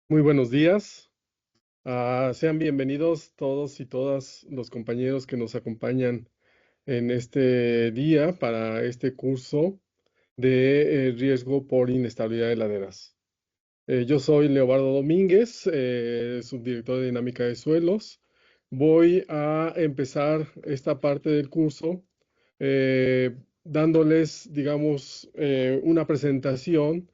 Muy buenos días. Sean bienvenidos todos y todas los compañeros que nos acompañan en este día para este curso de riesgo por inestabilidad de laderas. Yo soy Leobardo Domínguez, subdirector de dinámica de suelos. Voy a empezar esta parte del curso dándoles, digamos, una presentación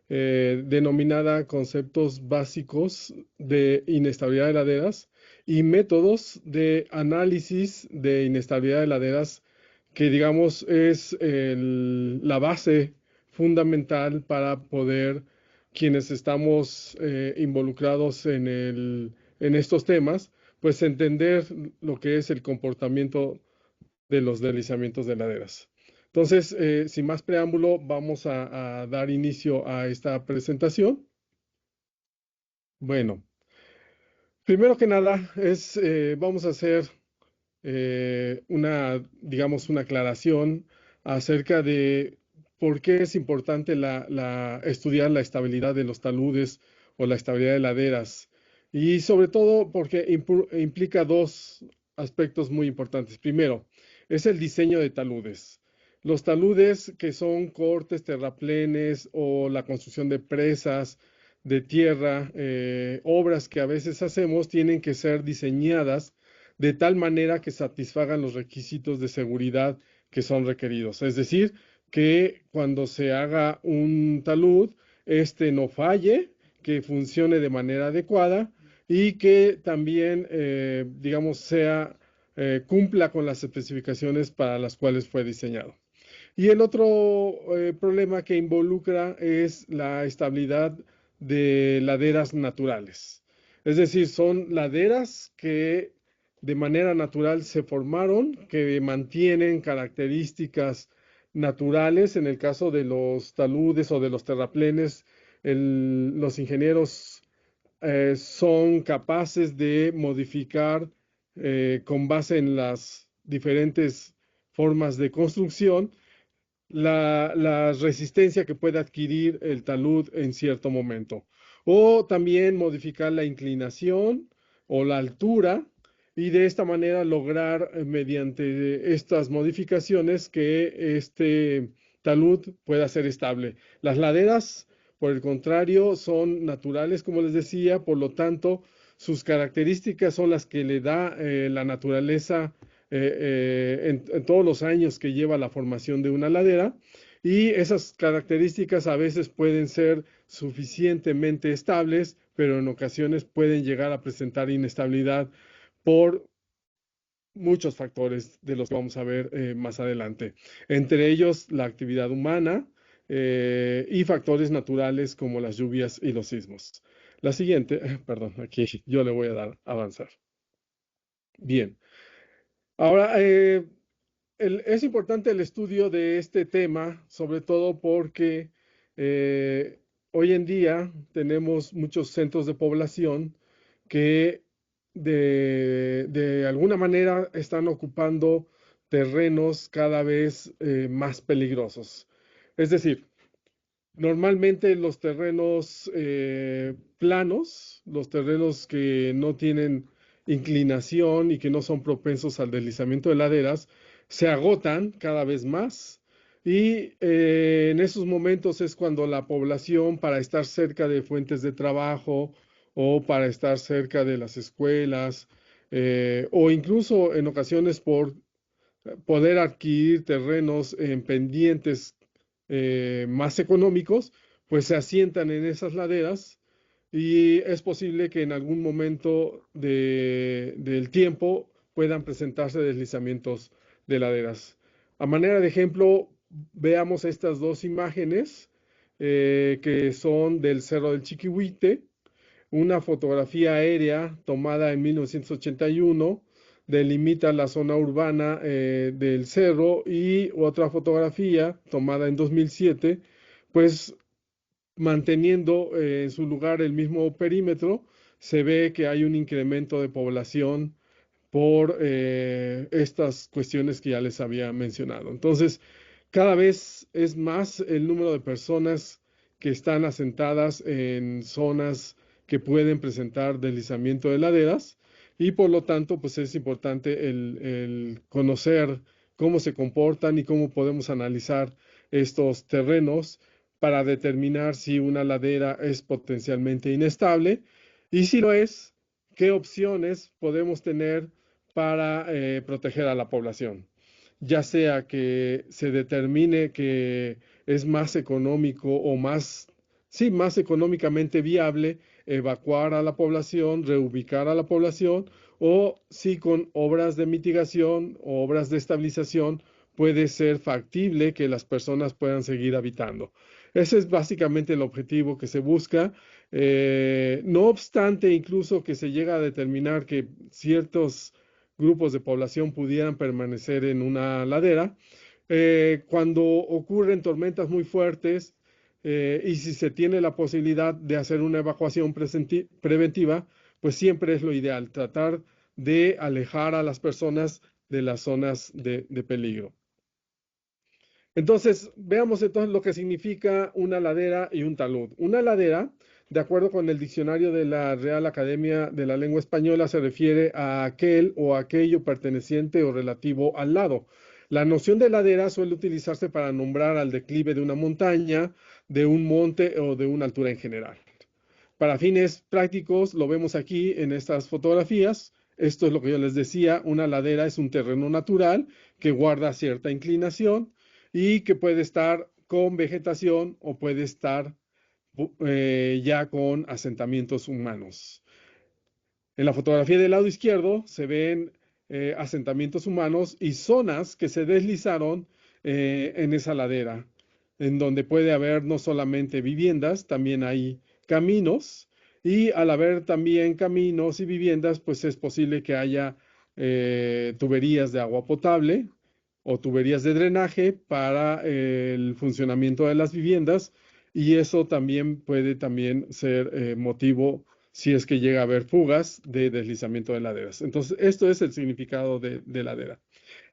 denominada Conceptos básicos de inestabilidad de laderas y métodos de análisis de inestabilidad de laderas, que digamos es la base fundamental para poder, quienes estamos involucrados en estos temas, pues entender lo que es el comportamiento de los deslizamientos de laderas. Entonces, sin más preámbulo, vamos a dar inicio a esta presentación. Bueno, primero que nada vamos a hacer digamos, una aclaración acerca de por qué es importante estudiar la estabilidad de los taludes o la estabilidad de laderas. Y sobre todo porque implica dos aspectos muy importantes. Primero, es el diseño de taludes. Los taludes, que son cortes, terraplenes o la construcción de presas de tierra, obras que a veces hacemos, tienen que ser diseñadas de tal manera que satisfagan los requisitos de seguridad que son requeridos. Es decir, que cuando se haga un talud, este no falle, que funcione de manera adecuada y que también, digamos, cumpla con las especificaciones para las cuales fue diseñado. Y el otro problema que involucra es la estabilidad de laderas naturales. Es decir, son laderas que de manera natural se formaron, que mantienen características naturales. En el caso de los taludes o de los terraplenes, los ingenieros son capaces de modificar con base en las diferentes formas de construcción la resistencia que puede adquirir el talud en cierto momento. O también modificar la inclinación o la altura y de esta manera lograr mediante estas modificaciones que este talud pueda ser estable. Las laderas, por el contrario, son naturales, como les decía, por lo tanto, sus características son las que le da la naturaleza en todos los años que lleva la formación de una ladera, y esas características a veces pueden ser suficientemente estables, pero en ocasiones pueden llegar a presentar inestabilidad por muchos factores de los que vamos a ver más adelante, entre ellos la actividad humana y factores naturales como las lluvias y los sismos. La siguiente, perdón, aquí yo le voy a dar a avanzar. Bien, ahora es importante el estudio de este tema, sobre todo porque eh, hoy en día tenemos muchos centros de población que de alguna manera están ocupando terrenos cada vez más peligrosos. Es decir, normalmente los terrenos planos, los terrenos que no tienen inclinación y que no son propensos al deslizamiento de laderas, se agotan cada vez más y en esos momentos es cuando la población, para estar cerca de fuentes de trabajo o para estar cerca de las escuelas, o incluso en ocasiones por poder adquirir terrenos en pendientes más económicos, pues se asientan en esas laderas y es posible que en algún momento del tiempo puedan presentarse deslizamientos de laderas. A manera de ejemplo, veamos estas dos imágenes que son del Cerro del Chiquihuite, una fotografía aérea tomada en 1981 delimita la zona urbana del cerro y otra fotografía tomada en 2007, pues manteniendo en su lugar el mismo perímetro, se ve que hay un incremento de población por estas cuestiones que ya les había mencionado. Entonces, cada vez es más el número de personas que están asentadas en zonas que pueden presentar deslizamiento de laderas y por lo tanto, pues es importante el conocer cómo se comportan y cómo podemos analizar estos terrenos para determinar si una ladera es potencialmente inestable y si lo es, qué opciones podemos tener para proteger a la población, ya sea que se determine que es más económico o más, sí, más económicamente viable evacuar a la población, reubicar a la población, o si con obras de mitigación o obras de estabilización puede ser factible que las personas puedan seguir habitando. Ese es básicamente el objetivo que se busca. No obstante, incluso que se llega a determinar que ciertos grupos de población pudieran permanecer en una ladera. Cuando ocurren tormentas muy fuertes y si se tiene la posibilidad de hacer una evacuación preventiva, pues siempre es lo ideal, tratar de alejar a las personas de las zonas de peligro. Entonces, veamos entonces lo que significa una ladera y un talud. Una ladera, de acuerdo con el diccionario de la Real Academia de la Lengua Española, se refiere a aquel o aquello perteneciente o relativo al lado. La noción de ladera suele utilizarse para nombrar al declive de una montaña, de un monte o de una altura en general. Para fines prácticos, lo vemos aquí en estas fotografías. Esto es lo que yo les decía, una ladera es un terreno natural que guarda cierta inclinación y que puede estar con vegetación o puede estar ya con asentamientos humanos. En la fotografía del lado izquierdo se ven asentamientos humanos y zonas que se deslizaron en esa ladera, en donde puede haber no solamente viviendas, también hay caminos, y al haber también caminos y viviendas, pues es posible que haya tuberías de agua potable o tuberías de drenaje para el funcionamiento de las viviendas, y eso también puede también ser motivo si es que llega a haber fugas de deslizamiento de laderas. Entonces, esto es el significado de ladera.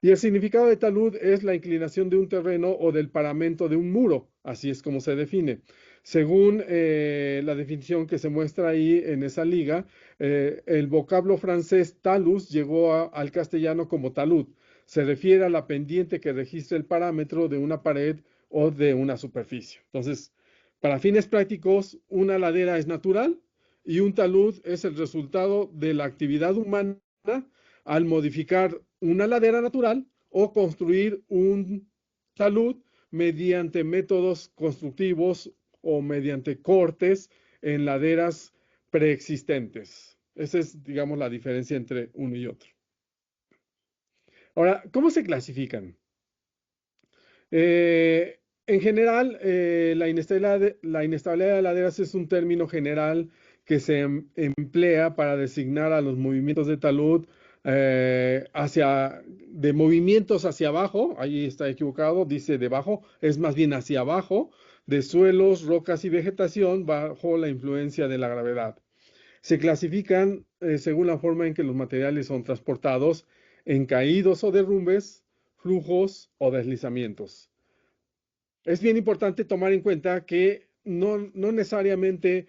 Y el significado de talud es la inclinación de un terreno o del paramento de un muro, así es como se define. Según la definición que se muestra ahí en esa liga, el vocablo francés talus llegó al castellano como talud. Se refiere a la pendiente que registra el parámetro de una pared o de una superficie. Entonces, para fines prácticos, una ladera es natural y un talud es el resultado de la actividad humana al modificar una ladera natural o construir un talud mediante métodos constructivos o mediante cortes en laderas preexistentes. Esa es, digamos, la diferencia entre uno y otro. Ahora, ¿cómo se clasifican? En general, la inestabilidad de laderas es un término general que se emplea para designar a los movimientos de talud de movimientos hacia abajo, ahí está equivocado, dice debajo, es más bien hacia abajo, de suelos, rocas y vegetación bajo la influencia de la gravedad. Se clasifican según la forma en que los materiales son transportados en caídos o derrumbes, flujos o deslizamientos. Es bien importante tomar en cuenta que no necesariamente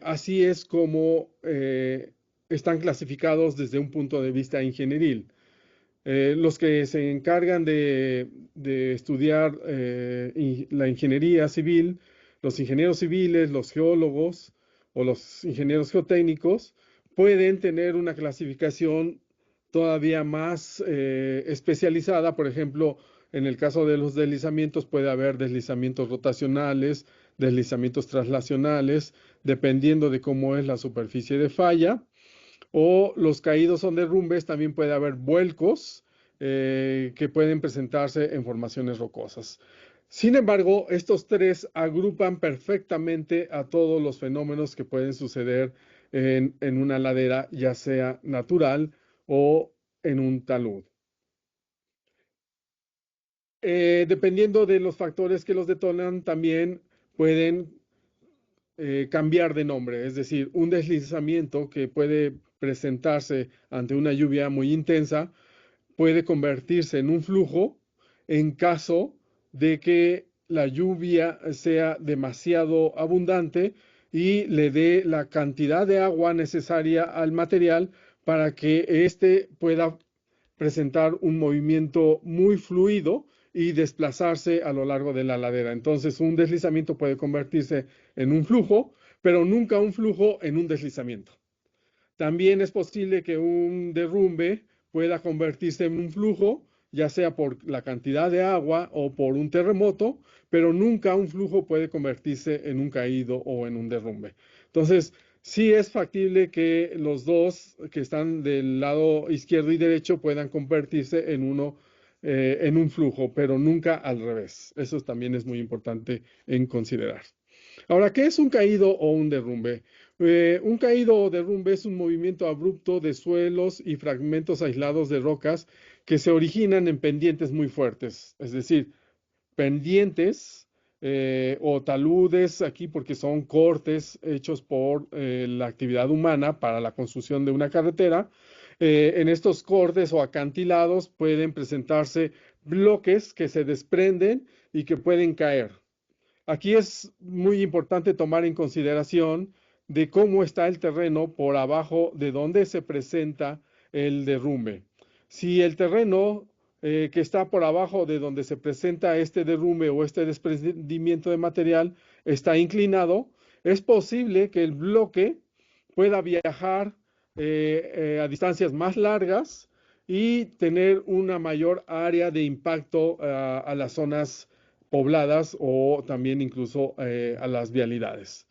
así es como están clasificados desde un punto de vista ingenieril. Los que se encargan de estudiar la ingeniería civil, los ingenieros civiles, los geólogos o los ingenieros geotécnicos, pueden tener una clasificación todavía más especializada. Por ejemplo, en el caso de los deslizamientos puede haber deslizamientos rotacionales, deslizamientos traslacionales, dependiendo de cómo es la superficie de falla. O los caídos son derrumbes, también puede haber vuelcos que pueden presentarse en formaciones rocosas. Sin embargo, estos tres agrupan perfectamente a todos los fenómenos que pueden suceder en una ladera, ya sea natural o en un talud. Dependiendo de los factores que los detonan, también pueden cambiar de nombre, es decir, un deslizamiento que puede presentarse ante una lluvia muy intensa puede convertirse en un flujo en caso de que la lluvia sea demasiado abundante y le dé la cantidad de agua necesaria al material para que éste pueda presentar un movimiento muy fluido y desplazarse a lo largo de la ladera. Entonces, un deslizamiento puede convertirse en un flujo, pero nunca un flujo en un deslizamiento. También es posible que un derrumbe pueda convertirse en un flujo, ya sea por la cantidad de agua o por un terremoto, pero nunca un flujo puede convertirse en un caído o en un derrumbe. Entonces, sí es factible que los dos que están del lado izquierdo y derecho puedan convertirse en uno, en un flujo, pero nunca al revés. Eso también es muy importante en considerar. Ahora, ¿qué es un caído o un derrumbe? Un caído o derrumbe es un movimiento abrupto de suelos y fragmentos aislados de rocas que se originan en pendientes muy fuertes, es decir, pendientes o taludes aquí porque son cortes hechos por la actividad humana para la construcción de una carretera. En estos cortes o acantilados pueden presentarse bloques que se desprenden y que pueden caer. Aquí es muy importante tomar en consideración de cómo está el terreno por abajo de donde se presenta el derrumbe. Si el terreno que está por abajo de donde se presenta este derrumbe o este desprendimiento de material está inclinado, es posible que el bloque pueda viajar a distancias más largas y tener una mayor área de impacto a las zonas pobladas o también incluso a las vialidades.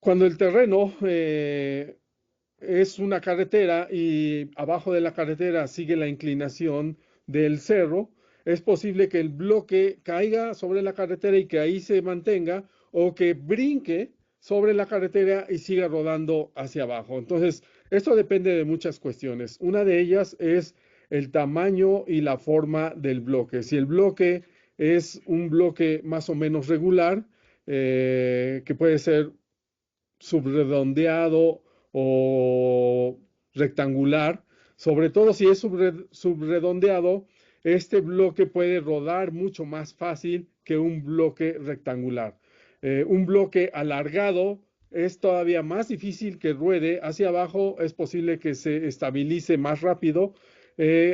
Cuando el terreno es una carretera y abajo de la carretera sigue la inclinación del cerro, es posible que el bloque caiga sobre la carretera y que ahí se mantenga o que brinque sobre la carretera y siga rodando hacia abajo. Entonces, esto depende de muchas cuestiones. Una de ellas es el tamaño y la forma del bloque. Si el bloque es un bloque más o menos regular, que puede ser subredondeado o rectangular, sobre todo si es subredondeado, este bloque puede rodar mucho más fácil que un bloque rectangular. Un bloque alargado es todavía más difícil que ruede hacia abajo, es posible que se estabilice más rápido,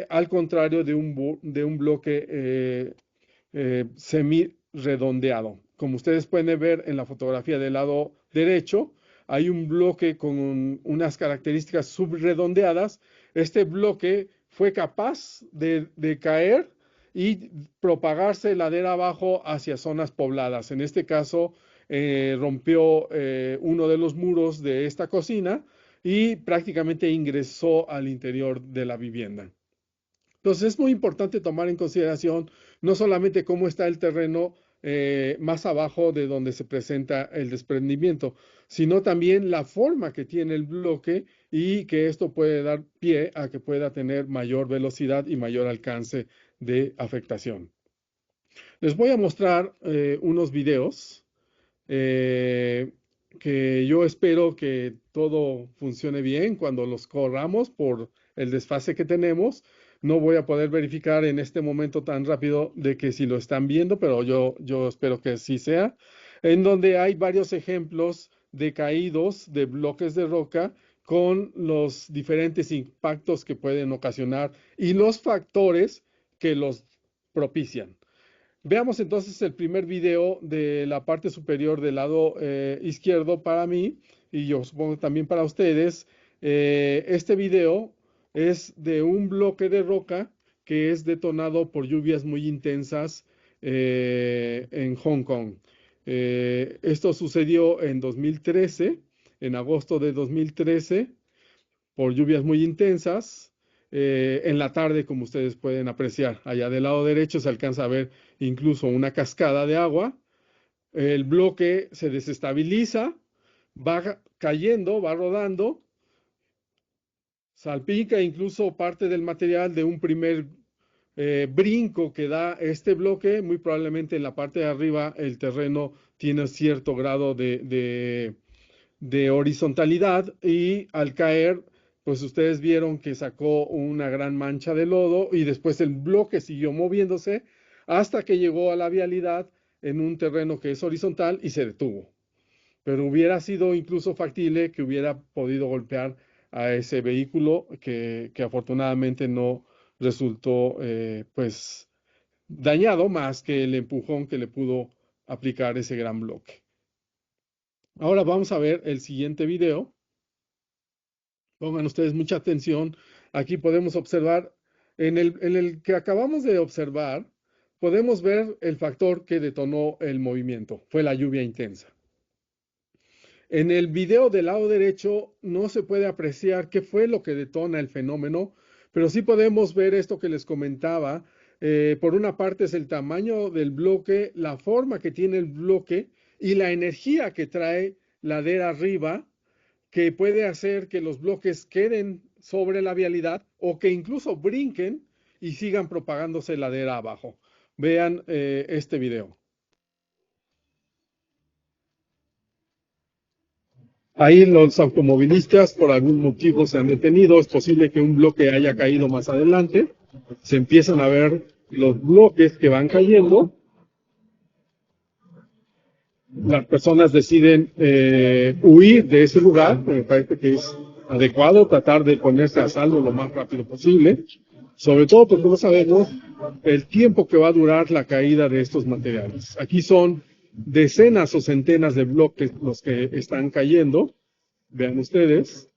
al contrario de un bloque semi-redondeado. Como ustedes pueden ver en la fotografía del lado derecho, hay un bloque con unas características subredondeadas. Este bloque fue capaz de caer y propagarse ladera abajo hacia zonas pobladas. En este caso, rompió uno de los muros de esta cocina y prácticamente ingresó al interior de la vivienda. Entonces es muy importante tomar en consideración no solamente cómo está el terreno más abajo de donde se presenta el desprendimiento, sino también la forma que tiene el bloque y que esto puede dar pie a que pueda tener mayor velocidad y mayor alcance de afectación. Les voy a mostrar unos videos eh, que yo espero que todo funcione bien cuando los corramos por el desfase que tenemos. No voy a poder verificar en este momento tan rápido de que si lo están viendo, pero yo espero que sí sea, en donde hay varios ejemplos de caídos de bloques de roca con los diferentes impactos que pueden ocasionar y los factores que los propician. Veamos entonces el primer video de la parte superior del lado izquierdo para mí y yo supongo también para ustedes. Este video es de un bloque de roca que es detonado por lluvias muy intensas en Hong Kong. Esto sucedió en 2013, en agosto de 2013 por lluvias muy intensas. En la tarde, como ustedes pueden apreciar, allá del lado derecho se alcanza a ver incluso una cascada de agua. El bloque se desestabiliza, va cayendo, va rodando, salpica incluso parte del material de un primer brinco que da este bloque. Muy probablemente en la parte de arriba el terreno tiene cierto grado de horizontalidad y al caer, pues ustedes vieron que sacó una gran mancha de lodo y después el bloque siguió moviéndose hasta que llegó a la vialidad en un terreno que es horizontal y se detuvo. Pero hubiera sido incluso factible que hubiera podido golpear a ese vehículo que afortunadamente no resultó pues dañado más que el empujón que le pudo aplicar ese gran bloque. Ahora vamos a ver el siguiente video. Pongan ustedes mucha atención. Aquí podemos observar, en el que acabamos de observar, podemos ver el factor que detonó el movimiento. Fue la lluvia intensa. En el video del lado derecho no se puede apreciar qué fue lo que detona el fenómeno, pero sí podemos ver esto que les comentaba. Por una parte es el tamaño del bloque, la forma que tiene el bloque y la energía que trae ladera arriba, que puede hacer que los bloques queden sobre la vialidad o que incluso brinquen y sigan propagándose ladera abajo. Vean este video. Ahí los automovilistas por algún motivo se han detenido. Es posible que un bloque haya caído más adelante. Se empiezan a ver los bloques que van cayendo. Las personas deciden huir de ese lugar. Me parece que es adecuado tratar de ponerse a salvo lo más rápido posible, sobre todo porque no sabemos el tiempo que va a durar la caída de estos materiales. Aquí son decenas o centenas de bloques los que están cayendo. Vean ustedes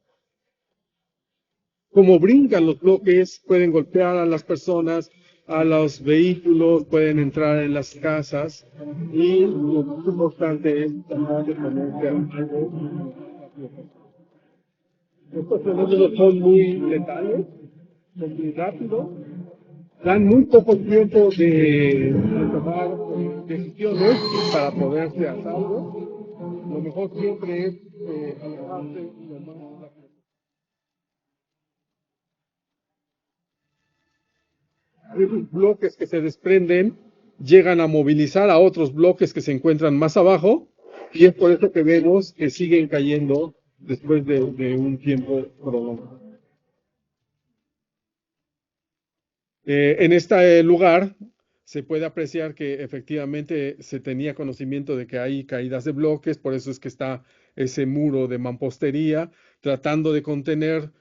cómo brincan los bloques, pueden golpear a las personas, a los vehículos, pueden entrar en las casas y lo más importante es tratar de ponerse a salvo. Estos fenómenos son muy letales, son muy rápidos, dan muy poco tiempo de tomar decisiones para ponerse a salvo. Lo mejor siempre es alejarse lo más rápido. Esos bloques que se desprenden llegan a movilizar a otros bloques que se encuentran más abajo y es por eso que vemos que siguen cayendo después de un tiempo prolongado. En este lugar se puede apreciar que efectivamente se tenía conocimiento de que hay caídas de bloques, por eso es que está ese muro de mampostería tratando de contener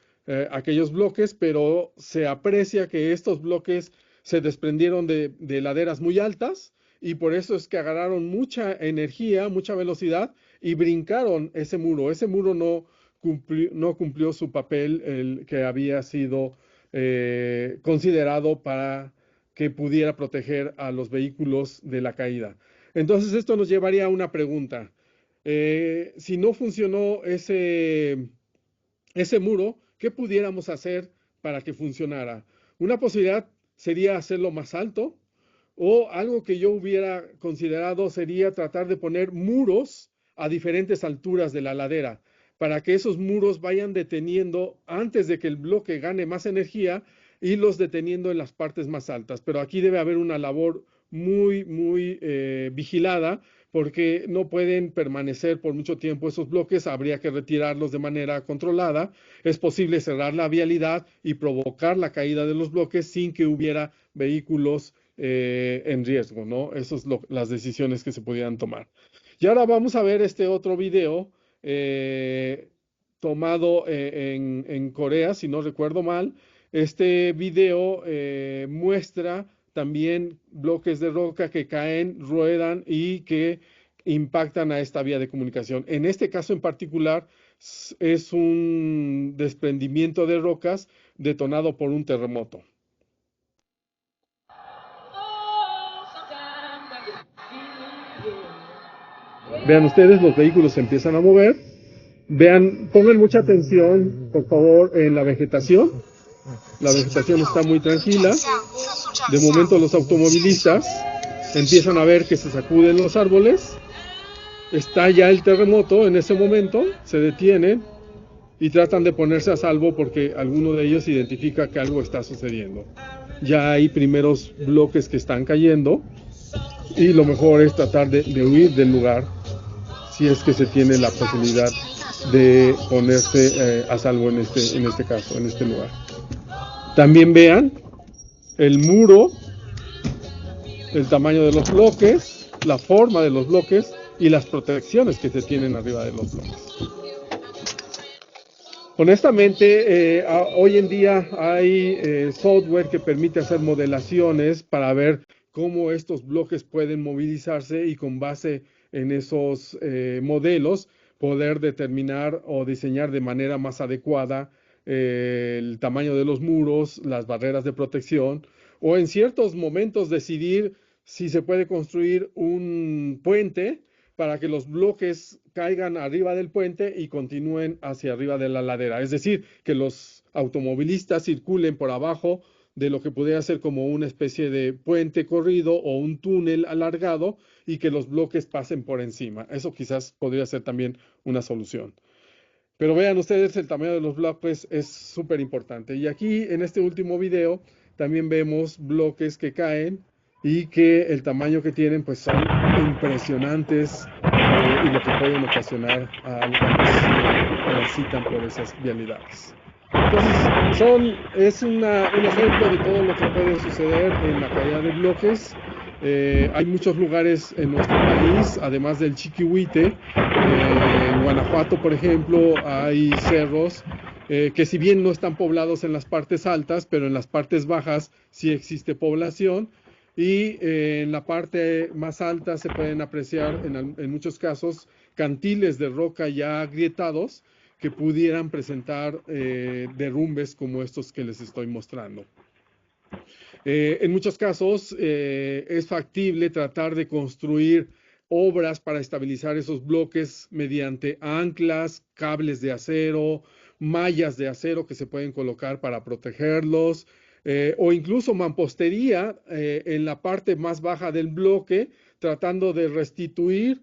aquellos bloques, pero se aprecia que estos bloques se desprendieron de laderas muy altas y por eso es que agarraron mucha energía, mucha velocidad y brincaron ese muro. Ese muro no cumplió su papel, el que había sido considerado para que pudiera proteger a los vehículos de la caída. Entonces esto nos llevaría a una pregunta. Si no funcionó ese muro, ¿qué pudiéramos hacer para que funcionara? Una posibilidad sería hacerlo más alto o algo que yo hubiera considerado sería tratar de poner muros a diferentes alturas de la ladera para que esos muros vayan deteniendo antes de que el bloque gane más energía y los deteniendo en las partes más altas. Pero aquí debe haber una labor muy vigilada porque no pueden permanecer por mucho tiempo esos bloques, habría que retirarlos de manera controlada. Es posible cerrar la vialidad y provocar la caída de los bloques sin que hubiera vehículos en riesgo, ¿no? Esas son las decisiones que se pudieran tomar. Y ahora vamos a ver este otro video eh, tomado en Corea, si no recuerdo mal. Este video muestra también bloques de roca que caen, ruedan y que impactan a esta vía de comunicación. En este caso en particular es un desprendimiento de rocas detonado por un terremoto. Vean ustedes, los vehículos se empiezan a mover. Vean, pongan mucha atención, por favor, en la vegetación. La vegetación está muy tranquila. De momento los automovilistas empiezan a ver que se sacuden los árboles. Está ya el terremoto en ese momento, se detienen y tratan de ponerse a salvo porque alguno de ellos identifica que algo está sucediendo. Ya hay primeros bloques que están cayendo y lo mejor es tratar de huir del lugar si es que se tiene la posibilidad de ponerse a salvo en este caso, en este lugar. También vean el muro, el tamaño de los bloques, la forma de los bloques y las protecciones que se tienen arriba de los bloques. Honestamente, hoy en día hay software que permite hacer modelaciones para ver cómo estos bloques pueden movilizarse y con base en esos modelos poder determinar o diseñar de manera más adecuada el tamaño de los muros, las barreras de protección o en ciertos momentos decidir si se puede construir un puente para que los bloques caigan arriba del puente y continúen hacia arriba de la ladera. Es decir, que los automovilistas circulen por abajo de lo que pudiera ser como una especie de puente corrido o un túnel alargado y que los bloques pasen por encima. Eso quizás podría ser también una solución. Pero vean ustedes, el tamaño de los bloques es súper importante. Y aquí en este último video también vemos bloques que caen y que el tamaño que tienen pues son impresionantes y lo que pueden ocasionar a quienes transitan por esas vialidades. Entonces, es un ejemplo de todo lo que puede suceder en la caída de bloques. Hay muchos lugares en nuestro país, además del Chiquihuite. En Guanajuato, por ejemplo, hay cerros que si bien no están poblados en las partes altas, pero en las partes bajas sí existe población. Y en la parte más alta se pueden apreciar en muchos casos cantiles de roca ya agrietados que pudieran presentar derrumbes como estos que les estoy mostrando. En muchos casos es factible tratar de construir obras para estabilizar esos bloques mediante anclas, cables de acero, mallas de acero que se pueden colocar para protegerlos, o incluso mampostería en la parte más baja del bloque, tratando de restituir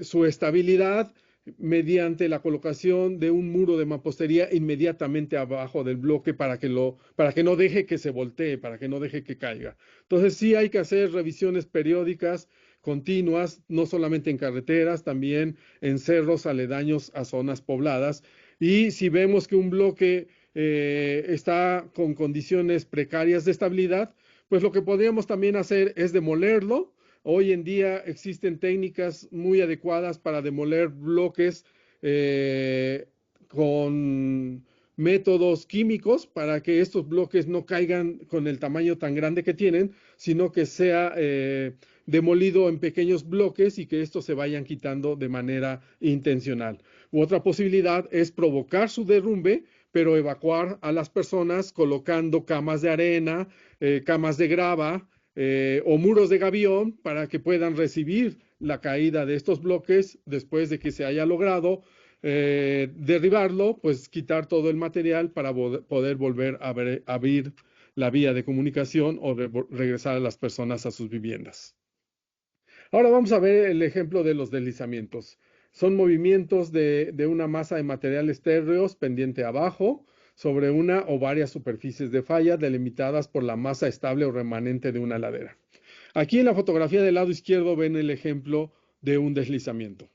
su estabilidad mediante la colocación de un muro de mampostería inmediatamente abajo del bloque para que no deje que se voltee, para que no deje que caiga. Entonces sí hay que hacer revisiones periódicas, continuas, no solamente en carreteras, también en cerros aledaños a zonas pobladas. Y si vemos que un bloque está con condiciones precarias de estabilidad, pues lo que podríamos también hacer es demolerlo. Hoy en día existen técnicas muy adecuadas para demoler bloques con métodos químicos para que estos bloques no caigan con el tamaño tan grande que tienen, sino que sea demolido en pequeños bloques y que estos se vayan quitando de manera intencional. Otra posibilidad es provocar su derrumbe, pero evacuar a las personas colocando camas de arena, camas de grava, o muros de gavión para que puedan recibir la caída de estos bloques después de que se haya logrado derribarlo, pues quitar todo el material para poder volver a abrir la vía de comunicación o regresar a las personas a sus viviendas. Ahora vamos a ver el ejemplo de los deslizamientos. Son movimientos de una masa de materiales térreos pendiente abajo sobre una o varias superficies de falla delimitadas por la masa estable o remanente de una ladera. Aquí en la fotografía del lado izquierdo ven el ejemplo de un deslizamiento.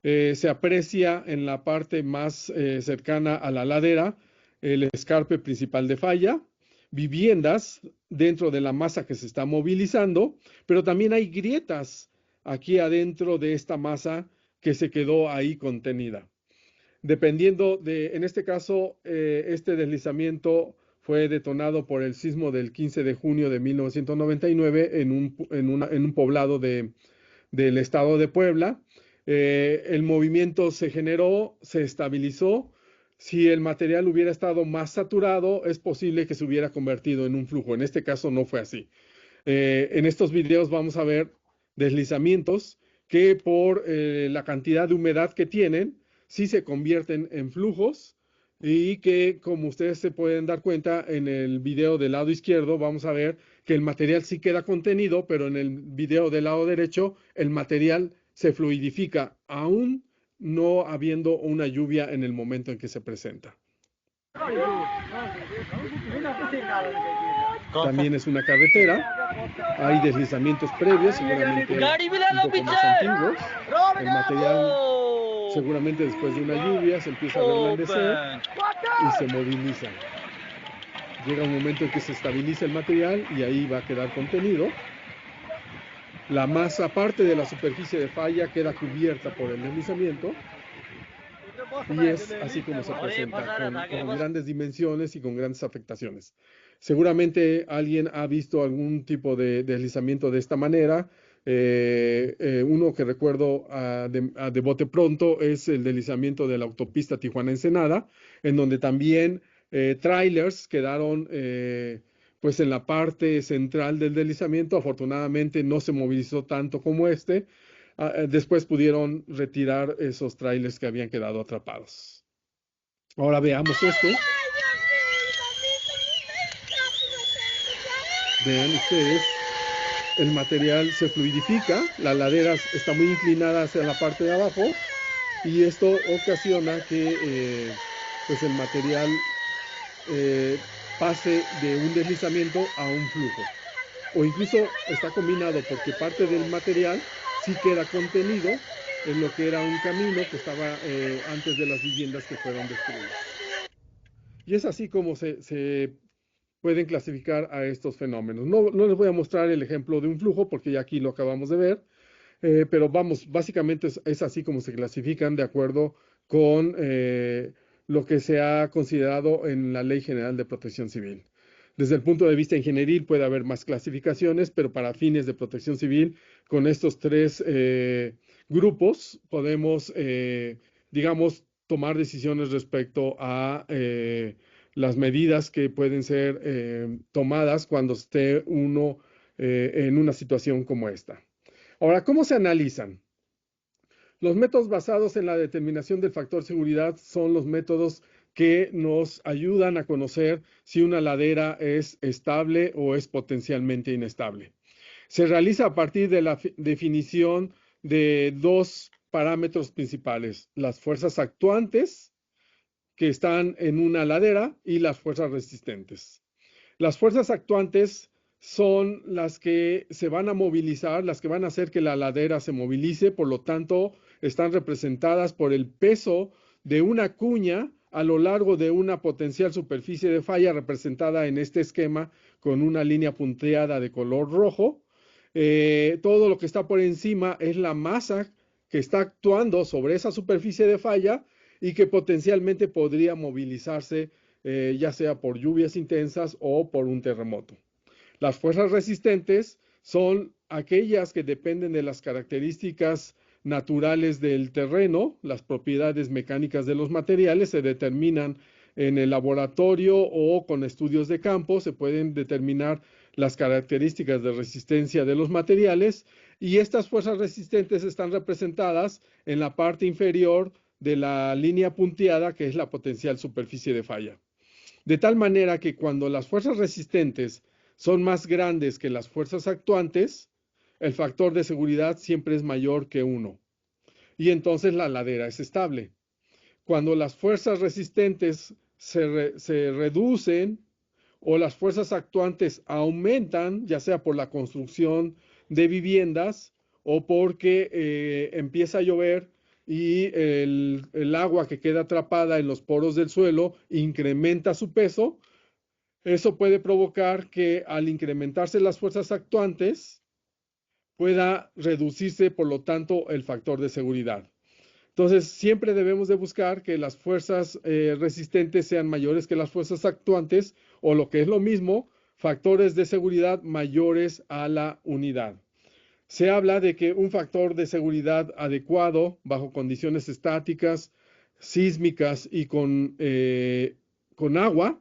Se aprecia en la parte más cercana a la ladera el escarpe principal de falla, viviendas dentro de la masa que se está movilizando, pero también hay grietas aquí adentro de esta masa que se quedó ahí contenida. Dependiendo de, en este caso, este deslizamiento fue detonado por el sismo del 15 de junio de 1999 en un poblado del estado de Puebla. El movimiento se generó, se estabilizó. Si el material hubiera estado más saturado, es posible que se hubiera convertido en un flujo. En este caso no fue así. En estos videos vamos a ver deslizamientos que por la cantidad de humedad que tienen, sí se convierten en flujos y que, como ustedes se pueden dar cuenta, en el video del lado izquierdo vamos a ver que el material sí queda contenido, pero en el video del lado derecho el material se fluidifica, aún no habiendo una lluvia en el momento en que se presenta. También es una carretera, hay deslizamientos previos, seguramente un poco más antiguos. El material, seguramente después de una lluvia, se empieza a reblandecer y se moviliza. Llega un momento en que se estabiliza el material y ahí va a quedar contenido. La masa, parte de la superficie de falla, queda cubierta por el deslizamiento. Y es así como se presenta, con grandes dimensiones y con grandes afectaciones. Seguramente alguien ha visto algún tipo de deslizamiento de esta manera. Uno que recuerdo de bote pronto es el deslizamiento de la autopista Tijuana-Ensenada, en donde también trailers quedaron pues en la parte central del deslizamiento. Afortunadamente no se movilizó tanto como este. Después pudieron retirar esos trailers que habían quedado atrapados. Ahora veamos esto. Vean ustedes, el material se fluidifica, la ladera está muy inclinada hacia la parte de abajo y esto ocasiona que pues el material pase de un deslizamiento a un flujo. O incluso está combinado porque parte del material sí queda contenido en lo que era un camino que estaba antes de las viviendas que fueron destruidas. Y es así como se pueden clasificar a estos fenómenos. No les voy a mostrar el ejemplo de un flujo porque ya aquí lo acabamos de ver, pero vamos, básicamente es así como se clasifican de acuerdo con lo que se ha considerado en la Ley General de Protección Civil. Desde el punto de vista ingenieril puede haber más clasificaciones, pero para fines de protección civil, con estos tres grupos podemos, digamos, tomar decisiones respecto a las medidas que pueden ser tomadas cuando esté uno en una situación como esta. Ahora, ¿cómo se analizan? Los métodos basados en la determinación del factor seguridad son los métodos que nos ayudan a conocer si una ladera es estable o es potencialmente inestable. Se realiza a partir de la definición de dos parámetros principales: las fuerzas actuantes que están en una ladera y las fuerzas resistentes. Las fuerzas actuantes son las que se van a movilizar, las que van a hacer que la ladera se movilice, por lo tanto, están representadas por el peso de una cuña a lo largo de una potencial superficie de falla representada en este esquema con una línea punteada de color rojo. Todo lo que está por encima es la masa que está actuando sobre esa superficie de falla y que potencialmente podría movilizarse ya sea por lluvias intensas o por un terremoto. Las fuerzas resistentes son aquellas que dependen de las características naturales del terreno. Las propiedades mecánicas de los materiales se determinan en el laboratorio o con estudios de campo. Se pueden determinar las características de resistencia de los materiales y estas fuerzas resistentes están representadas en la parte inferior de la línea punteada, que es la potencial superficie de falla. De tal manera que cuando las fuerzas resistentes son más grandes que las fuerzas actuantes, el factor de seguridad siempre es mayor que 1. y entonces la ladera es estable. Cuando las fuerzas resistentes se reducen o las fuerzas actuantes aumentan, ya sea por la construcción de viviendas o porque empieza a llover y el agua que queda atrapada en los poros del suelo incrementa su peso, eso puede provocar que al incrementarse las fuerzas actuantes pueda reducirse, por lo tanto, el factor de seguridad. Entonces, siempre debemos de buscar que las fuerzas resistentes sean mayores que las fuerzas actuantes, o lo que es lo mismo, factores de seguridad mayores a la unidad. Se habla de que un factor de seguridad adecuado bajo condiciones estáticas, sísmicas y con agua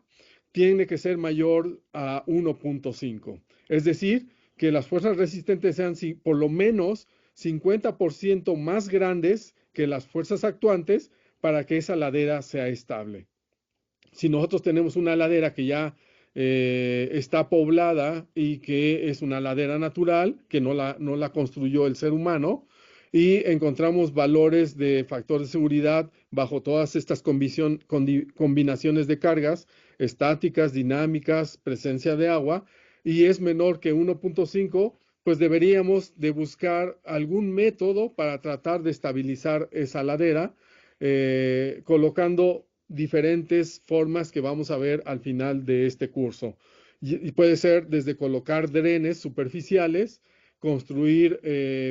tiene que ser mayor a 1.5. Es decir, que las fuerzas resistentes sean por lo menos 50% más grandes que las fuerzas actuantes para que esa ladera sea estable. Si nosotros tenemos una ladera que ya está poblada y que es una ladera natural, que no la construyó el ser humano, y encontramos valores de factor de seguridad bajo todas estas combinaciones de cargas estáticas, dinámicas, presencia de agua, y es menor que 1.5, pues deberíamos de buscar algún método para tratar de estabilizar esa ladera, colocando diferentes formas que vamos a ver al final de este curso. Y puede ser desde colocar drenes superficiales, construir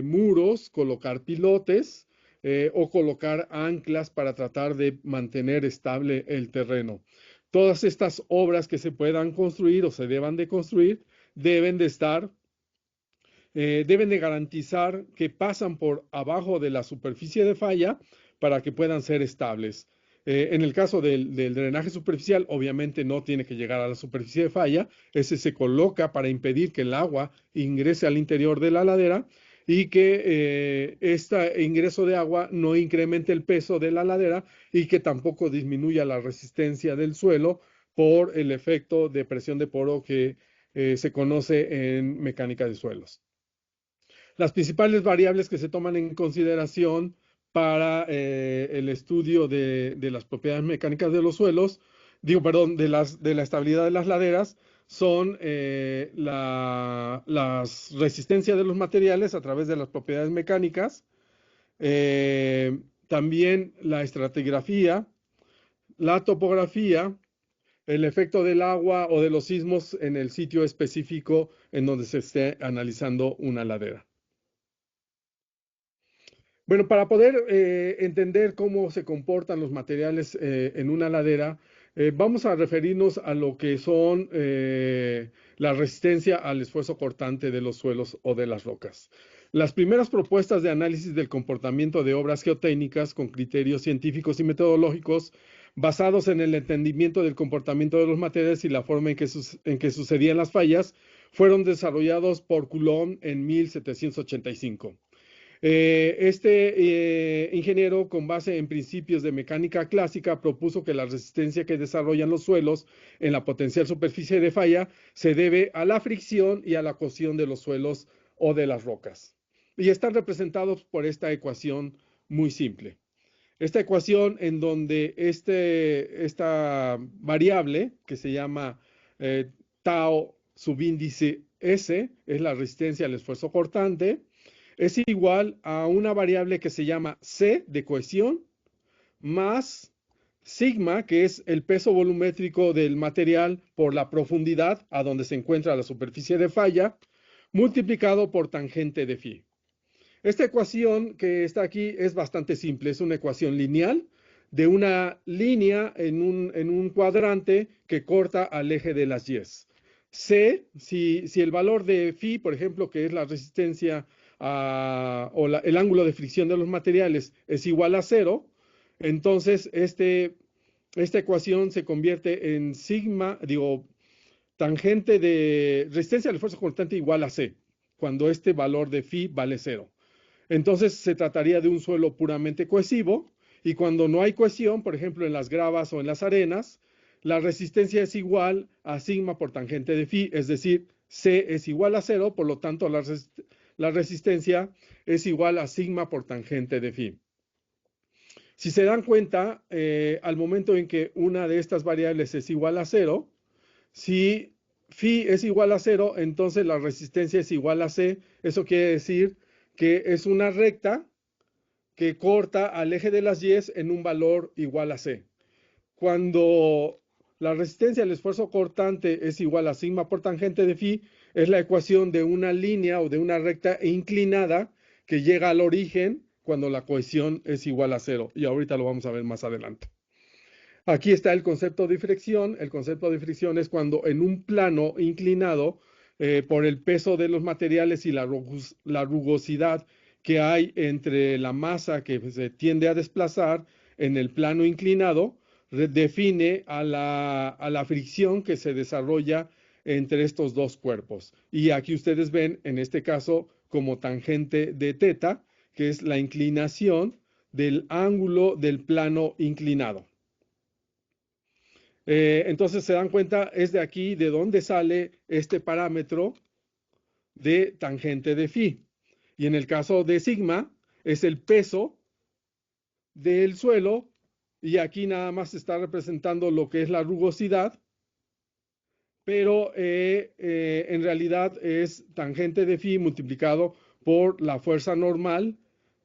muros, colocar pilotes o colocar anclas para tratar de mantener estable el terreno. Todas estas obras que se puedan construir o se deban de construir deben de estar, deben de garantizar que pasan por abajo de la superficie de falla para que puedan ser estables. En el caso del drenaje superficial, obviamente no tiene que llegar a la superficie de falla. Ese se coloca para impedir que el agua ingrese al interior de la ladera y que este ingreso de agua no incremente el peso de la ladera y que tampoco disminuya la resistencia del suelo por el efecto de presión de poro que se conoce en mecánica de suelos. Las principales variables que se toman en consideración para el estudio de las propiedades mecánicas de los suelos, digo, perdón, de la estabilidad de las laderas, son las resistencias de los materiales a través de las propiedades mecánicas, también la estratigrafía, la topografía, el efecto del agua o de los sismos en el sitio específico en donde se esté analizando una ladera. Bueno, para poder entender cómo se comportan los materiales en una ladera, vamos a referirnos a lo que son la resistencia al esfuerzo cortante de los suelos o de las rocas. Las primeras propuestas de análisis del comportamiento de obras geotécnicas con criterios científicos y metodológicos basados en el entendimiento del comportamiento de los materiales y la forma en que sucedían las fallas fueron desarrollados por Coulomb en 1785. Ingeniero, con base en principios de mecánica clásica, propuso que la resistencia que desarrollan los suelos en la potencial superficie de falla se debe a la fricción y a la cosión de los suelos o de las rocas. Y están representados por esta ecuación muy simple. Esta ecuación en donde esta variable que se llama tau subíndice S es la resistencia al esfuerzo cortante, es igual a una variable que se llama C de cohesión más sigma, que es el peso volumétrico del material por la profundidad a donde se encuentra la superficie de falla, multiplicado por tangente de phi. Esta ecuación que está aquí es bastante simple, es una ecuación lineal de una línea en un cuadrante que corta al eje de las Y. C, si el valor de phi, por ejemplo, que es la resistencia el ángulo de fricción de los materiales es igual a 0, entonces esta ecuación se convierte en sigma, digo, tangente de resistencia al esfuerzo constante igual a C, cuando este valor de phi vale 0. Entonces se trataría de un suelo puramente cohesivo y cuando no hay cohesión, por ejemplo en las gravas o en las arenas, la resistencia es igual a sigma por tangente de phi, es decir, C es igual a 0, por lo tanto la resistencia es igual a sigma por tangente de phi. Si se dan cuenta, al momento en que una de estas variables es igual a cero, si phi es igual a cero, entonces la resistencia es igual a C. Eso quiere decir que es una recta que corta al eje de las Y en un valor igual a C. Cuando la resistencia al esfuerzo cortante es igual a sigma por tangente de phi, es la ecuación de una línea o de una recta inclinada que llega al origen cuando la cohesión es igual a cero. Y ahorita lo vamos a ver más adelante. Aquí está el concepto de fricción. El concepto de fricción es cuando en un plano inclinado, por el peso de los materiales y la rugosidad que hay entre la masa que se tiende a desplazar en el plano inclinado, define a la fricción que se desarrolla entre estos dos cuerpos. Y aquí ustedes ven, en este caso, como tangente de teta, que es la inclinación del ángulo del plano inclinado. Entonces se dan cuenta, es de aquí de donde sale este parámetro de tangente de phi. Y en el caso de sigma, es el peso del suelo, y aquí nada más se está representando lo que es la rugosidad, pero en realidad es tangente de phi multiplicado por la fuerza normal,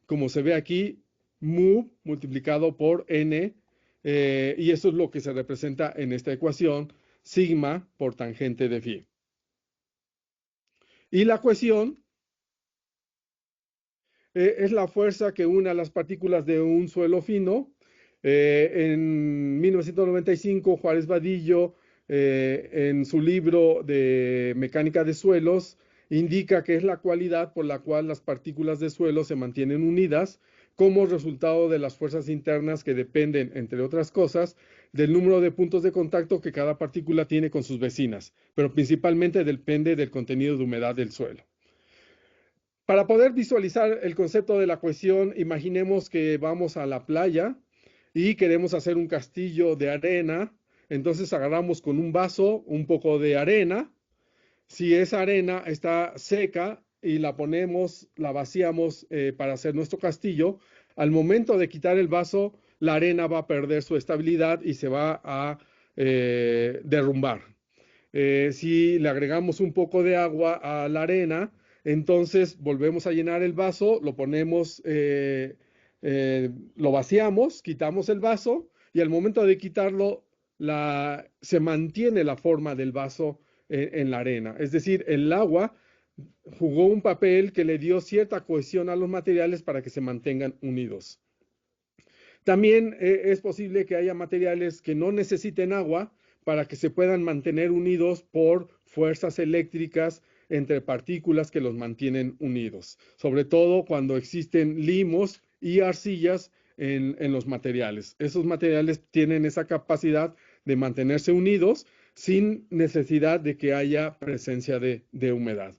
como se ve aquí, mu multiplicado por n, y eso es lo que se representa en esta ecuación, sigma por tangente de phi. Y la cohesión es la fuerza que une a las partículas de un suelo fino. En 1995, Juárez Vadillo, en su libro de Mecánica de Suelos, indica que es la cualidad por la cual las partículas de suelo se mantienen unidas como resultado de las fuerzas internas que dependen, entre otras cosas, del número de puntos de contacto que cada partícula tiene con sus vecinas, pero principalmente depende del contenido de humedad del suelo. Para poder visualizar el concepto de la cohesión, imaginemos que vamos a la playa y queremos hacer un castillo de arena. Entonces agarramos con un vaso un poco de arena. Si esa arena está seca y la ponemos, la vaciamos para hacer nuestro castillo, al momento de quitar el vaso, la arena va a perder su estabilidad y se va a derrumbar. Si le agregamos un poco de agua a la arena, entonces volvemos a llenar el vaso, lo ponemos, lo vaciamos, quitamos el vaso y al momento de quitarlo se mantiene la forma del vaso en la arena. Es decir, el agua jugó un papel que le dio cierta cohesión a los materiales para que se mantengan unidos. También es posible que haya materiales que no necesiten agua para que se puedan mantener unidos por fuerzas eléctricas entre partículas que los mantienen unidos, sobre todo cuando existen limos y arcillas en los materiales. Esos materiales tienen esa capacidad de mantenerse unidos sin necesidad de que haya presencia de humedad.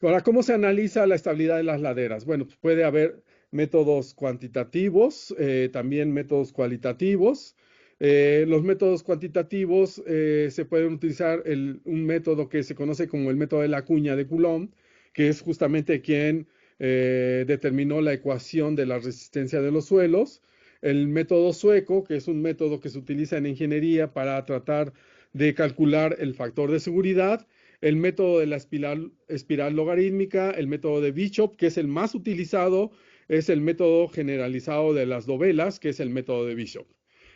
Ahora, ¿cómo se analiza la estabilidad de las laderas? Bueno, pues puede haber métodos cuantitativos, también métodos cualitativos. Los métodos cuantitativos se pueden utilizar un método que se conoce como el método de la cuña de Coulomb, que es justamente quien determinó la ecuación de la resistencia de los suelos. El método sueco, que es un método que se utiliza en ingeniería para tratar de calcular el factor de seguridad. El método de la espiral logarítmica, el método de Bishop, que es el más utilizado, es el método generalizado de las dovelas, que es el método de Bishop.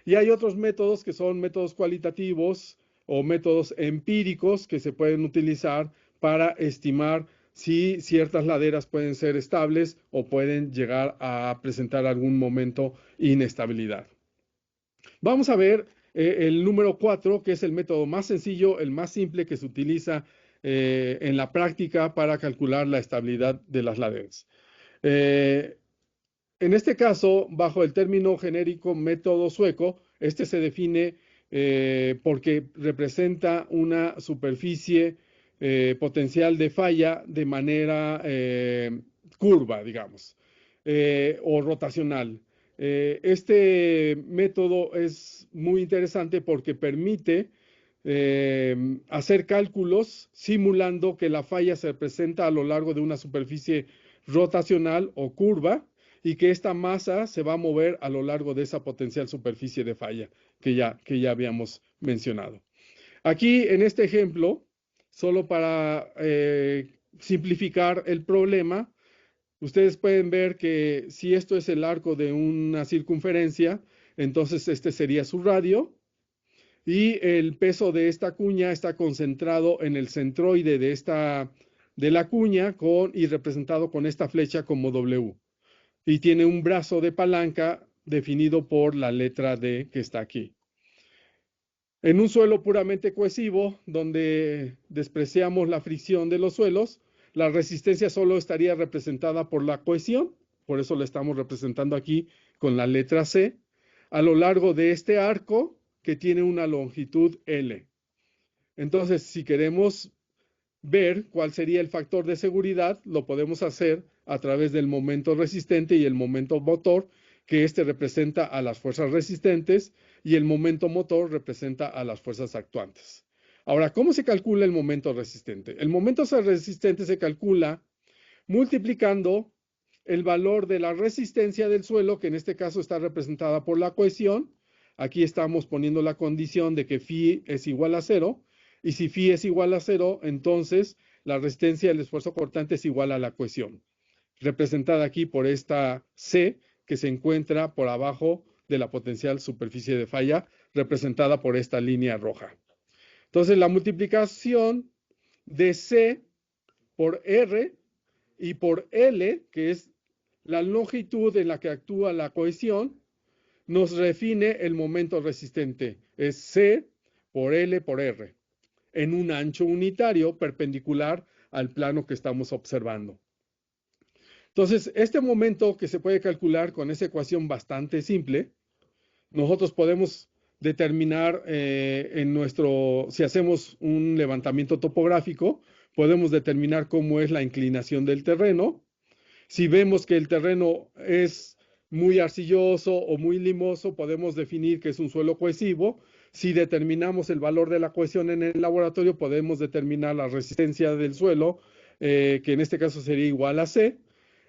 Y hay otros métodos que son métodos cualitativos o métodos empíricos que se pueden utilizar para estimar si ciertas laderas pueden ser estables o pueden llegar a presentar algún momento inestabilidad. Vamos a ver el número 4, que es el método más sencillo, el más simple que se utiliza en la práctica para calcular la estabilidad de las laderas. En este caso, bajo el término genérico método sueco, este se define porque representa una superficie potencial de falla de manera curva, digamos, o rotacional. Este método es muy interesante porque permite hacer cálculos simulando que la falla se presenta a lo largo de una superficie rotacional o curva y que esta masa se va a mover a lo largo de esa potencial superficie de falla que ya habíamos mencionado. Aquí en este ejemplo, solo para simplificar el problema, ustedes pueden ver que si esto es el arco de una circunferencia, entonces este sería su radio y el peso de esta cuña está concentrado en el centroide de la cuña y representado con esta flecha como W. Y tiene un brazo de palanca definido por la letra D que está aquí. En un suelo puramente cohesivo, donde despreciamos la fricción de los suelos, la resistencia solo estaría representada por la cohesión, por eso la estamos representando aquí con la letra C, a lo largo de este arco que tiene una longitud L. Entonces, si queremos ver cuál sería el factor de seguridad, lo podemos hacer a través del momento resistente y el momento motor, que este representa a las fuerzas resistentes y el momento motor representa a las fuerzas actuantes. Ahora, ¿cómo se calcula el momento resistente? El momento resistente se calcula multiplicando el valor de la resistencia del suelo, que en este caso está representada por la cohesión. Aquí estamos poniendo la condición de que phi es igual a 0, y si phi es igual a 0, entonces la resistencia del esfuerzo cortante es igual a la cohesión, representada aquí por esta C que se encuentra por abajo de la potencial superficie de falla, representada por esta línea roja. Entonces la multiplicación de C por R y por L, que es la longitud en la que actúa la cohesión, nos define el momento resistente. Es C por L por R, en un ancho unitario perpendicular al plano que estamos observando. Entonces, este momento que se puede calcular con esa ecuación bastante simple, nosotros podemos determinar si hacemos un levantamiento topográfico, podemos determinar cómo es la inclinación del terreno. Si vemos que el terreno es muy arcilloso o muy limoso, podemos definir que es un suelo cohesivo. Si determinamos el valor de la cohesión en el laboratorio, podemos determinar la resistencia del suelo, que en este caso sería igual a C.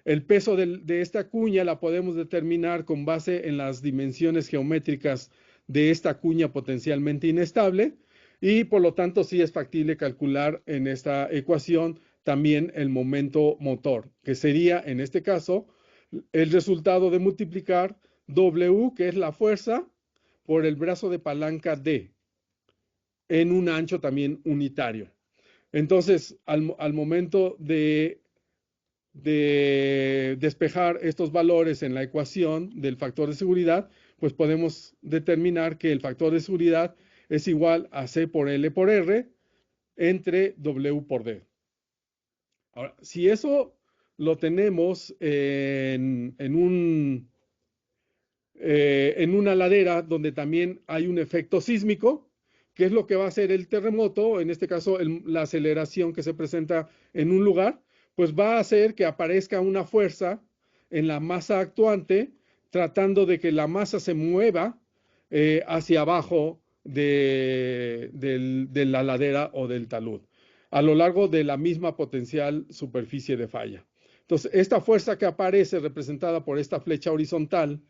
El peso de esta cuña la podemos determinar con base en las dimensiones geométricas de esta cuña potencialmente inestable y por lo tanto sí es factible calcular en esta ecuación también el momento motor, que sería en este caso el resultado de multiplicar W, que es la fuerza, por el brazo de palanca D, en un ancho también unitario. Entonces, al momento de despejar estos valores en la ecuación del factor de seguridad, pues podemos determinar que el factor de seguridad es igual a C por L por R entre W por D. Ahora, si eso lo tenemos en una ladera donde también hay un efecto sísmico, ¿qué es lo que va a hacer el terremoto? En este caso, la aceleración que se presenta en un lugar, pues va a hacer que aparezca una fuerza en la masa actuante, tratando de que la masa se mueva hacia abajo de la ladera o del talud, a lo largo de la misma potencial superficie de falla. Entonces, esta fuerza que aparece representada por esta flecha horizontal,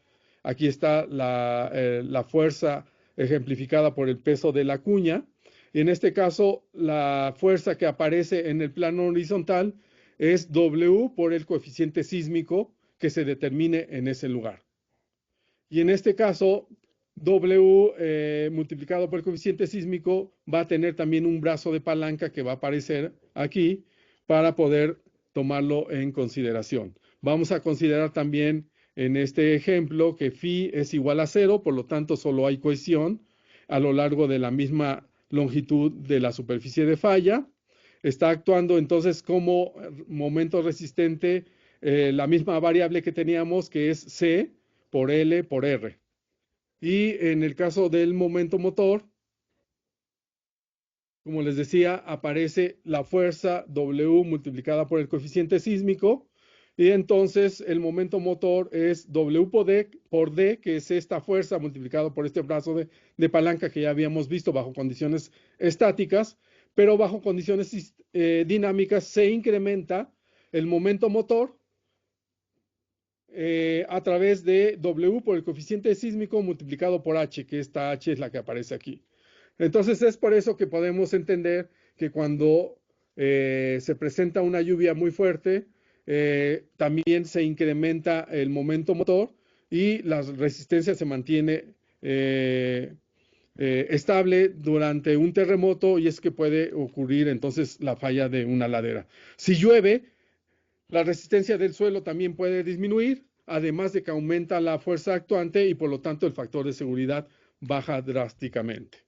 aquí está la fuerza ejemplificada por el peso de la cuña. Y en este caso, la fuerza que aparece en el plano horizontal es W por el coeficiente sísmico que se determine en ese lugar. Y en este caso, W multiplicado por el coeficiente sísmico va a tener también un brazo de palanca que va a aparecer aquí para poder tomarlo en consideración. Vamos a considerar también en este ejemplo que phi es igual a 0, por lo tanto solo hay cohesión a lo largo de la misma longitud de la superficie de falla. Está actuando entonces como momento resistente la misma variable que teníamos, que es C por L por R. Y en el caso del momento motor, como les decía, aparece la fuerza W multiplicada por el coeficiente sísmico. Y entonces el momento motor es W por D, que es esta fuerza multiplicada por este brazo de palanca que ya habíamos visto bajo condiciones estáticas, pero bajo condiciones dinámicas se incrementa el momento motor a través de W por el coeficiente sísmico multiplicado por H, que esta H es la que aparece aquí. Entonces es por eso que podemos entender que cuando se presenta una lluvia muy fuerte, también se incrementa el momento motor y la resistencia se mantiene eh, estable durante un terremoto, y es que puede ocurrir entonces la falla de una ladera. Si llueve, la resistencia del suelo también puede disminuir, además de que aumenta la fuerza actuante y por lo tanto el factor de seguridad baja drásticamente.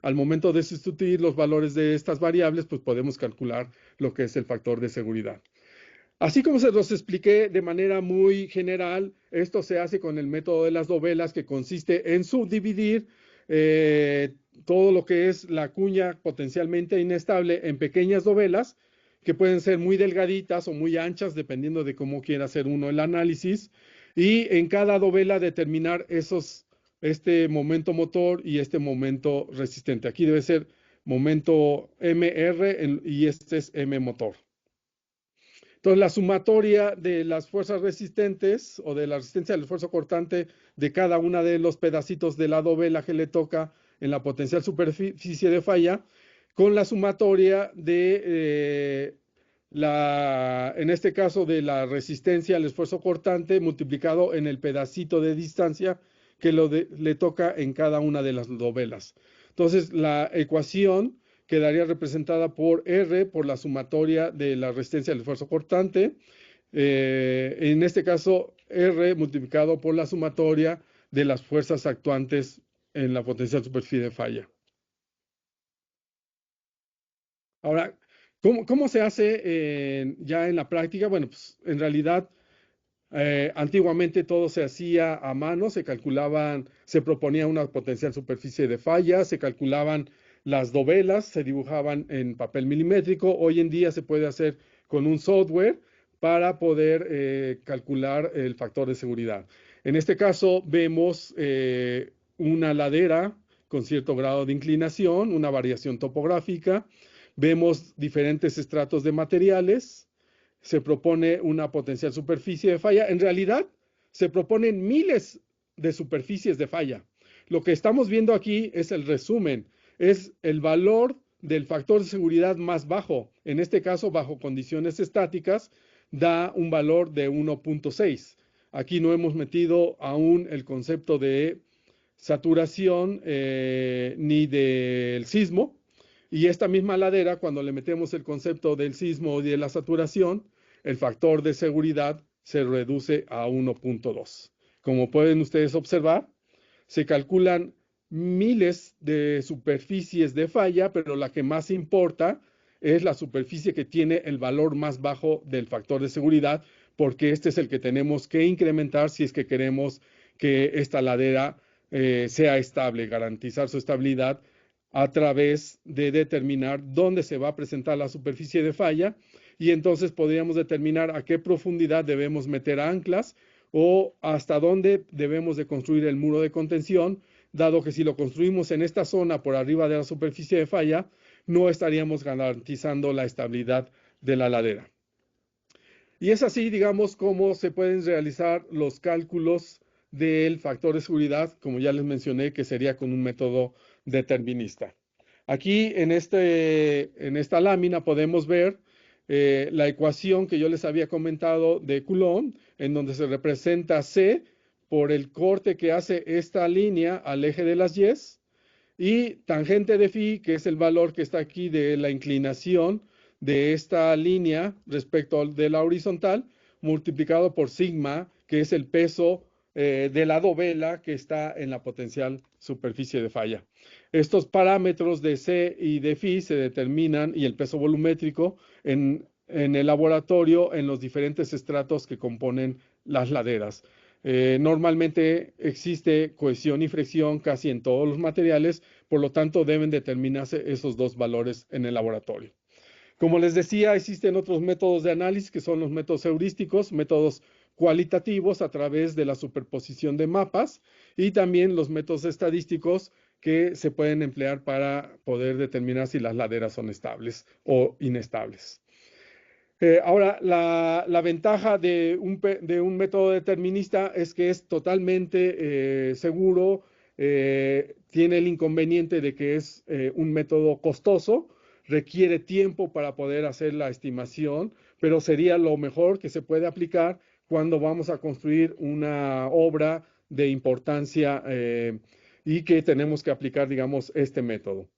Al momento de sustituir los valores de estas variables, pues podemos calcular lo que es el factor de seguridad. Así como se los expliqué de manera muy general, esto se hace con el método de las dovelas, que consiste en subdividir eh, todo lo que es la cuña potencialmente inestable en pequeñas dovelas, que pueden ser muy delgaditas o muy anchas, dependiendo de cómo quiera hacer uno el análisis, y en cada dovela determinar este momento motor y este momento resistente. Aquí debe ser momento MR y este es M motor. Entonces, la sumatoria de las fuerzas resistentes o de la resistencia del esfuerzo cortante de cada una de los pedacitos de la dovela que le toca en la potencial superficie de falla, con la sumatoria de en este caso, de la resistencia al esfuerzo cortante multiplicado en el pedacito de distancia que le toca en cada una de las dovelas. Entonces, la ecuación quedaría representada por R, por la sumatoria de la resistencia al esfuerzo cortante. En este caso, R multiplicado por la sumatoria de las fuerzas actuantes en la potencial superficie de falla. Ahora, ¿cómo se hace ya en la práctica? Bueno, pues en realidad antiguamente todo se hacía a mano, se proponía una potencial superficie de falla, se calculaban las dovelas, se dibujaban en papel milimétrico. Hoy en día se puede hacer con un software para poder calcular el factor de seguridad. En este caso vemos una ladera con cierto grado de inclinación, una variación topográfica, vemos diferentes estratos de materiales, se propone una potencial superficie de falla. En realidad, se proponen miles de superficies de falla. Lo que estamos viendo aquí es el resumen, es el valor del factor de seguridad más bajo. En este caso, bajo condiciones estáticas, da un valor de 1.6. Aquí no hemos metido aún el concepto de saturación ni del sismo. Y esta misma ladera, cuando le metemos el concepto del sismo y de la saturación, el factor de seguridad se reduce a 1.2. Como pueden ustedes observar, se calculan miles de superficies de falla, pero la que más importa es la superficie que tiene el valor más bajo del factor de seguridad, porque este es el que tenemos que incrementar si es que queremos que esta ladera sea estable, garantizar su estabilidad a través de determinar dónde se va a presentar la superficie de falla, y entonces podríamos determinar a qué profundidad debemos meter anclas o hasta dónde debemos de construir el muro de contención, dado que si lo construimos en esta zona por arriba de la superficie de falla, no estaríamos garantizando la estabilidad de la ladera. Y es así, digamos, cómo se pueden realizar los cálculos del factor de seguridad, como ya les mencioné, que sería con un método determinista. Aquí en esta lámina podemos ver la ecuación que yo les había comentado de Coulomb, en donde se representa C por el corte que hace esta línea al eje de las Y, y tangente de phi, que es el valor que está aquí de la inclinación de esta línea respecto de la horizontal, multiplicado por sigma, que es el peso de la dovela que está en la potencial superficie de falla. Estos parámetros de C y de phi se determinan, y el peso volumétrico, en el laboratorio en los diferentes estratos que componen las laderas. Normalmente existe cohesión y fricción casi en todos los materiales, por lo tanto deben determinarse esos dos valores en el laboratorio. Como les decía, existen otros métodos de análisis que son los métodos heurísticos, métodos cualitativos a través de la superposición de mapas, y también los métodos estadísticos que se pueden emplear para poder determinar si las laderas son estables o inestables. Ahora, la ventaja de un método determinista es que es totalmente seguro, tiene el inconveniente de que es un método costoso, requiere tiempo para poder hacer la estimación, pero sería lo mejor que se puede aplicar cuando vamos a construir una obra de importancia y que tenemos que aplicar, digamos, este método.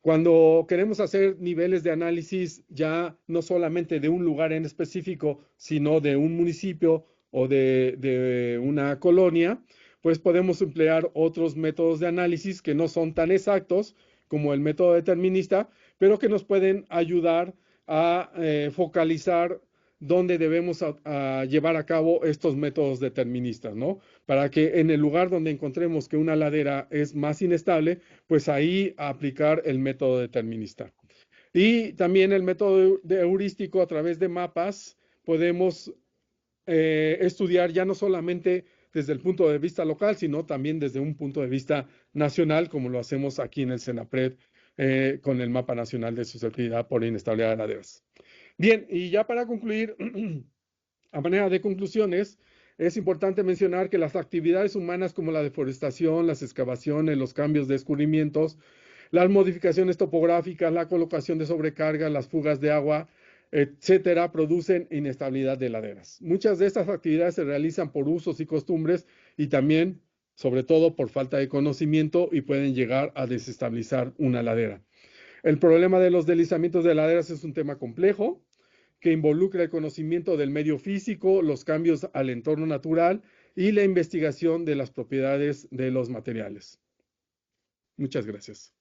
Cuando queremos hacer niveles de análisis ya no solamente de un lugar en específico, sino de un municipio o de una colonia, pues podemos emplear otros métodos de análisis que no son tan exactos como el método determinista, pero que nos pueden ayudar a focalizar dónde debemos llevar a cabo estos métodos deterministas, ¿no? Para que en el lugar donde encontremos que una ladera es más inestable, pues ahí aplicar el método determinista. Y también el método de heurístico a través de mapas podemos estudiar ya no solamente desde el punto de vista local, sino también desde un punto de vista nacional, como lo hacemos aquí en el CENAPRED con el Mapa Nacional de Susceptibilidad por Inestabilidad de Laderas. Bien, y ya para concluir, a manera de conclusiones, es importante mencionar que las actividades humanas como la deforestación, las excavaciones, los cambios de escurrimientos, las modificaciones topográficas, la colocación de sobrecarga, las fugas de agua, etcétera, producen inestabilidad de laderas. Muchas de estas actividades se realizan por usos y costumbres y también, sobre todo, por falta de conocimiento y pueden llegar a desestabilizar una ladera. El problema de los deslizamientos de laderas es un tema complejo que involucra el conocimiento del medio físico, los cambios al entorno natural y la investigación de las propiedades de los materiales. Muchas gracias.